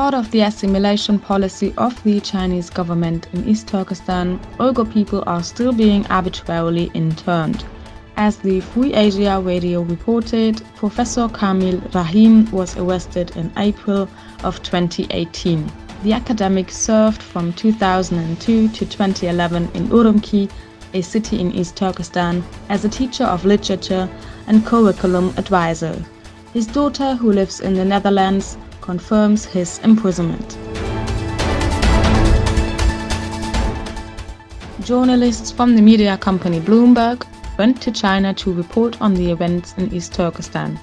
part of the assimilation policy of the Chinese government in East Turkestan, Uyghur people are still being arbitrarily interned. As the Free Asia Radio reported, Professor Kamil Rahim was arrested in April of 2018. The academic served from 2002 to 2011 in Urumqi, a city in East Turkestan, as a teacher of literature and curriculum advisor. His daughter, who lives in the Netherlands, confirms his imprisonment. Journalists from the media company Bloomberg went to China to report on the events in East Turkestan.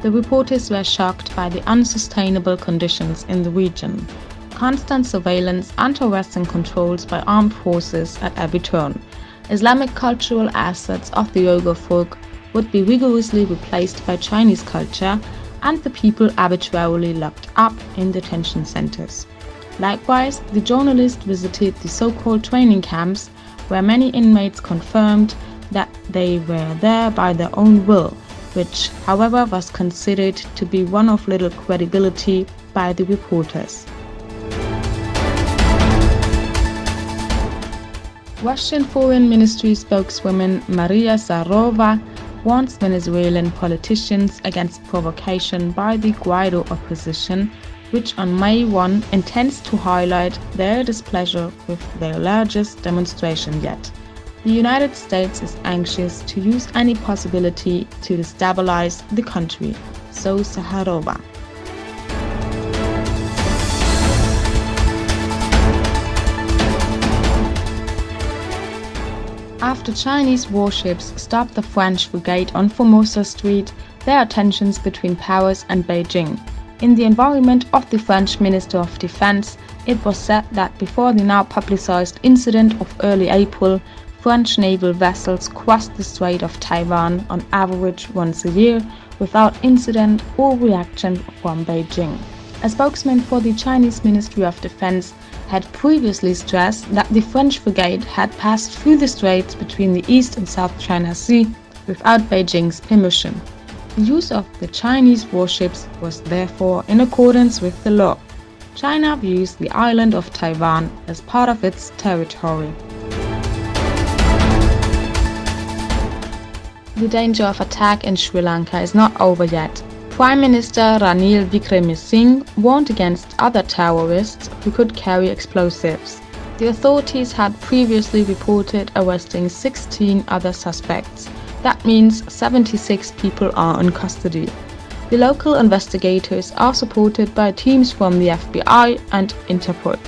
The reporters were shocked by the unsustainable conditions in the region. Constant surveillance and harassing controls by armed forces at every turn. Islamic cultural assets of the Uyghur folk would be rigorously replaced by Chinese culture, and the people arbitrarily locked up in detention centers. Likewise, the journalist visited the so-called training camps, where many inmates confirmed that they were there by their own will, which, however, was considered to be one of little credibility by the reporters. Russian Foreign Ministry spokeswoman Maria Zakharova warns Venezuelan politicians against provocation by the Guaido opposition, which on May 1 intends to highlight their displeasure with their largest demonstration yet. The United States is anxious to use any possibility to destabilize the country, so Zakharova. After Chinese warships stopped the French frigate on Formosa Street, there are tensions between powers and Beijing. In the environment of the French Minister of Defense, it was said that before the now publicized incident of early April, French naval vessels crossed the Strait of Taiwan on average once a year without incident or reaction from Beijing. A spokesman for the Chinese Ministry of Defense had previously stressed that the French frigate had passed through the straits between the East and South China Sea without Beijing's permission. The use of the Chinese warships was therefore in accordance with the law. China views the island of Taiwan as part of its territory. The danger of attack in Sri Lanka is not over yet. Prime Minister Ranil Wickremesinghe warned against other terrorists who could carry explosives. The authorities had previously reported arresting 16 other suspects. That means 76 people are in custody. The local investigators are supported by teams from the FBI and Interpol.